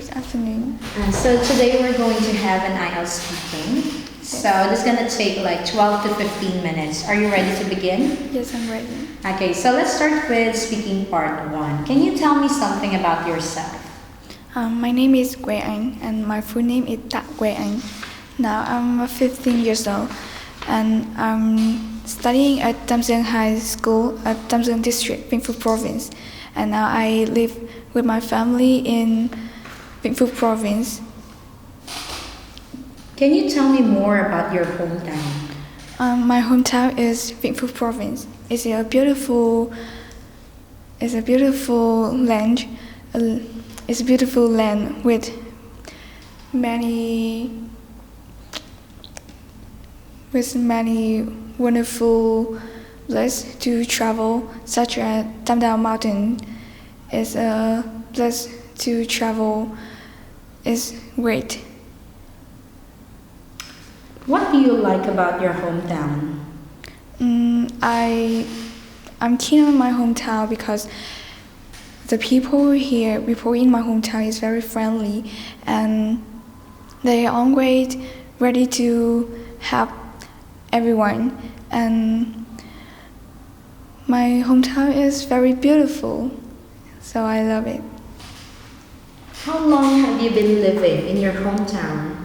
Good afternoon. So today we're going to have an IELTS speaking. So this is going to take like 12 to 15 minutes. Are you ready to begin? Yes, I'm ready. Okay, so let's start with speaking part 1. Can you tell me something about yourself? My name is Quế Anh and my full name is Quế Anh. Now I'm 15 years old and I'm studying at Tam Giang High School at Tam Giang District, Vĩnh Phúc Province. And now I live with my family in Vĩnh Phúc Province. Can you tell me more about your hometown? My hometown is Vĩnh Phúc Province. It's a beautiful land. It's a beautiful land with many wonderful places to travel, such as Tam Dao Mountain. Is a place to travel. Is great. What do you like about your hometown? I'm keen on my hometown because the people in my hometown is very friendly and they are always ready to help everyone. And my hometown is very beautiful, so I love it. How long have you been living in your hometown?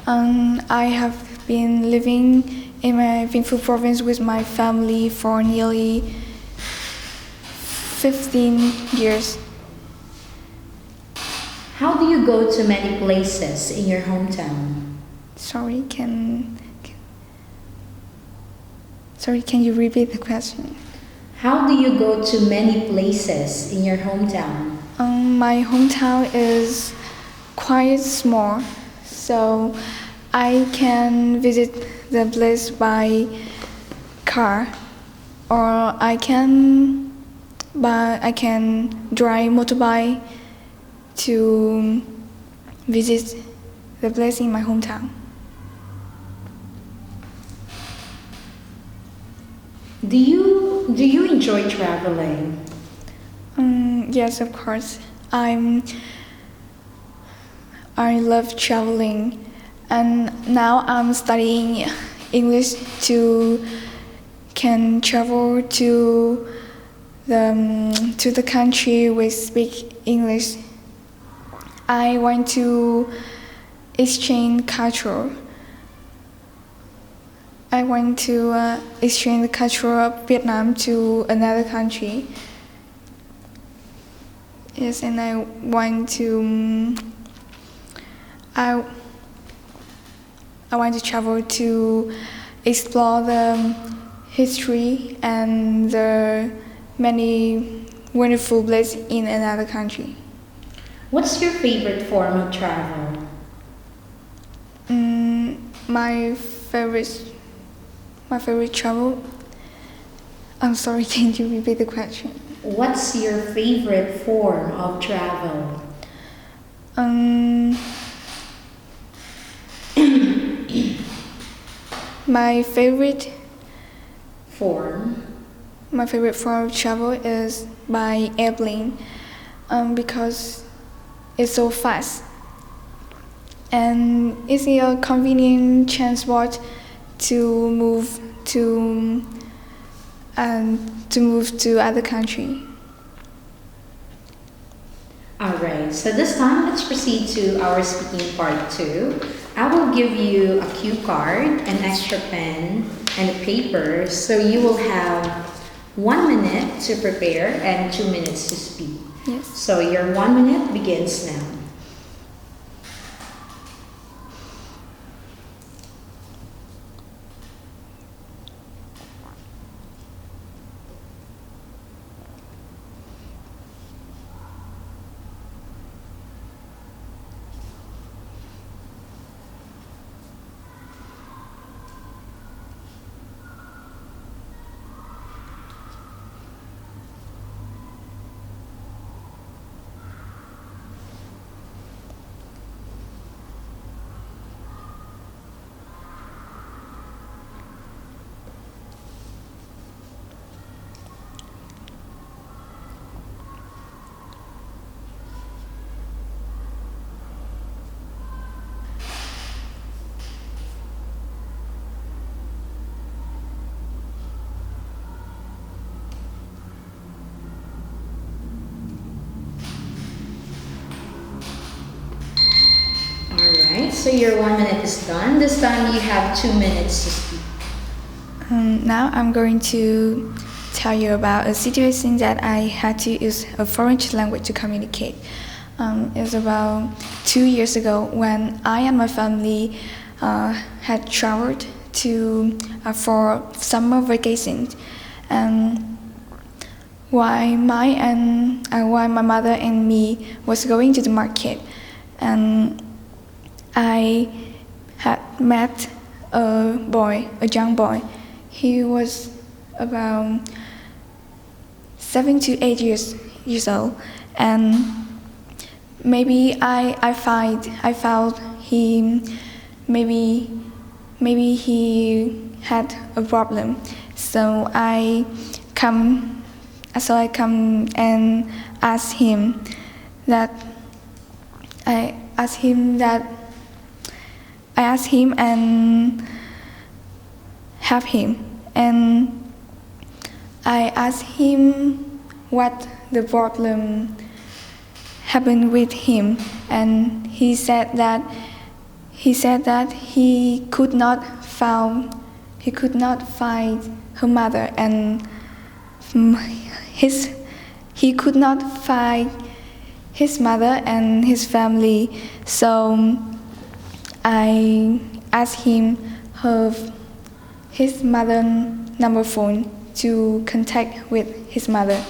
I have been living in my Vĩnh Phúc province with my family for nearly 15 years. How do you go to many places in your hometown? Sorry, can you repeat the question? How do you go to many places in your hometown? My hometown is quite small, so I can visit the place by car, or I can drive motorbike to visit the place in my hometown. Do you enjoy traveling? Yes, of course. I love traveling, and now I'm studying English to can travel to the country we speak English. I want to exchange culture. I want to exchange the culture of Vietnam to another country. Yes, and I want to travel to explore the history and the many wonderful places in another country. What's your favorite form of travel? My favorite travel. I'm sorry, can you repeat the question? What's your favorite form of travel? My favorite form of travel is by airplane, because it's so fast and it's a convenient transport to move to other country. Alright, so this time let's proceed to our speaking part 2. I will give you a cue card, an extra pen, and a paper, so you will have 1 minute to prepare and 2 minutes to speak. Yes. So your 1 minute begins now. So your 1 minute is done. This time you have 2 minutes to speak. Now I'm going to tell you about a situation that I had to use a foreign language to communicate. It was about 2 years ago when I and my family had traveled to for summer vacations, and while my mother and me was going to the market, and I had met a young boy. He was about 7 to 8 years old, and maybe I felt maybe he had a problem. So I come and asked him that I asked him and help him, and I asked him what the problem happened with him, and he said that he could not find her mother, and he could not find his mother and his family. So I asked him his mother's number phone to contact with his mother.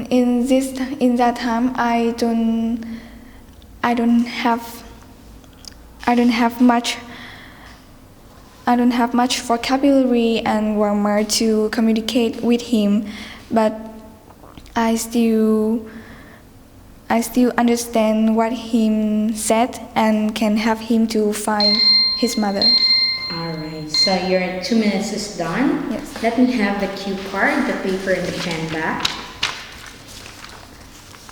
In that time, I don't have much vocabulary and grammar to communicate with him, but I still understand what he said and can help him to find his mother. Alright, so your 2 minutes is done. Yes. Let me have the cue card, the paper, and the pen back.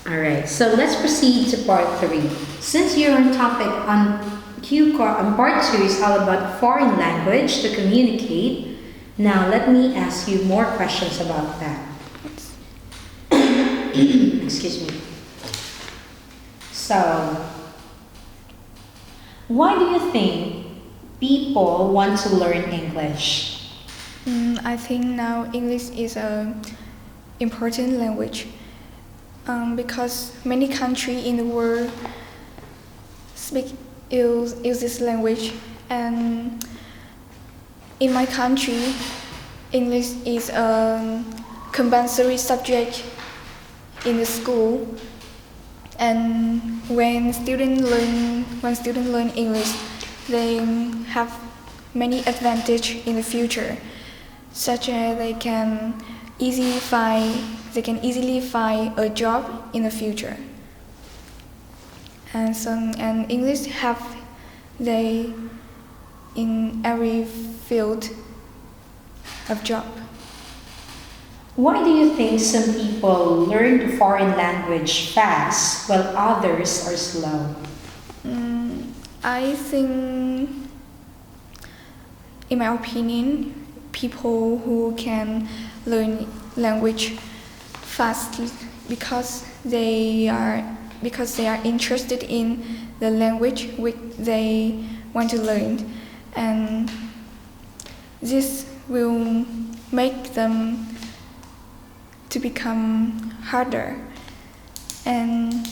Alright, so let's proceed to part 3. Since you're on topic on cue card, on part 2 is all about foreign language to communicate. Now let me ask you more questions about that. Excuse me. So, why do you think people want to learn English? I think now English is an important language because many countries in the world use this language, and in my country, English is a compulsory subject in the school. And when students learn English, they have many advantages in the future, such as they can easily find a job in the future. And English have they in every field of job. Why do you think some people learn the foreign language fast while others are slow? I think, in my opinion, people who can learn language fast because they are interested in the language which they want to learn, and this will make them to become harder, and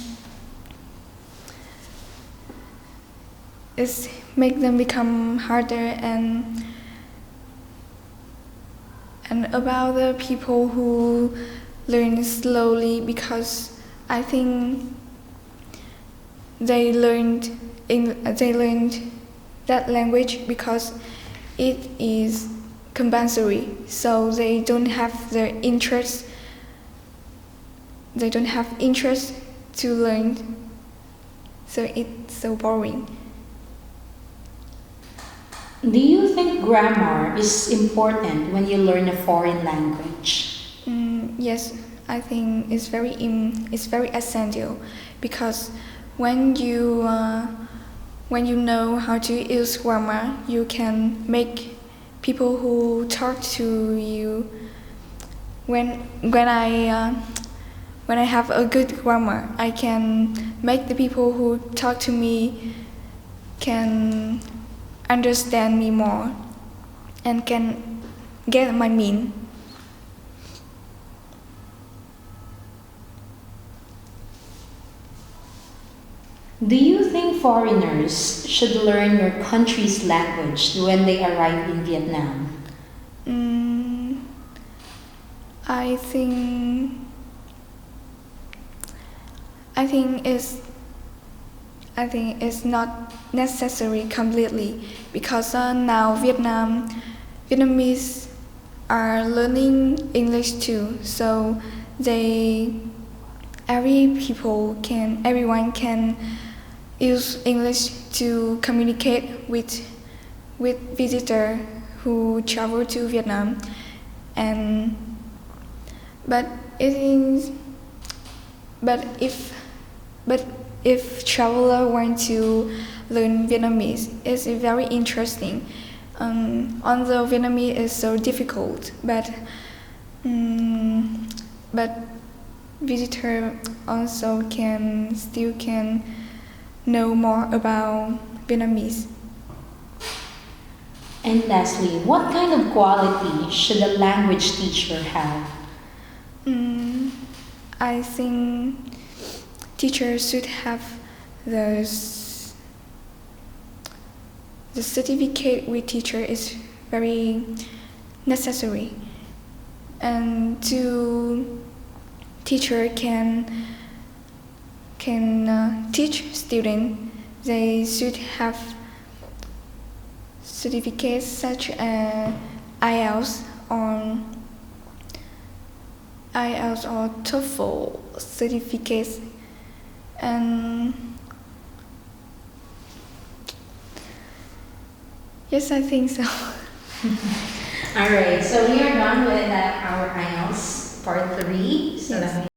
it's make them become harder. And about the people who learn slowly, because I think they learned that language because it is compulsory, so they don't have the interest. They don't have interest to learn, so it's so boring. Do you think grammar is important when you learn a foreign language? Yes, I think it's very essential, because when you know how to use grammar, you can make people who talk to you. when I have a good grammar, I can make the people who talk to me can understand me more and can get my mean. Do you think foreigners should learn your country's language when they arrive in Vietnam? Mm, I think I think it's I think it's not necessary completely because now Vietnamese are learning English too, so they everyone can use English to communicate with visitor who travel to Vietnam, and but it is but if traveler want to learn Vietnamese, it's very interesting. Although Vietnamese is so difficult, but visitor also can know more about Vietnamese. And lastly, what kind of quality should a language teacher have? I think teachers should have the certificate with teacher is very necessary, and teacher can teach student. They should have certificates such as IELTS or TOEFL certificates, and yes, I think so. All right, so we are done with our IELTS part 3. So Yes. that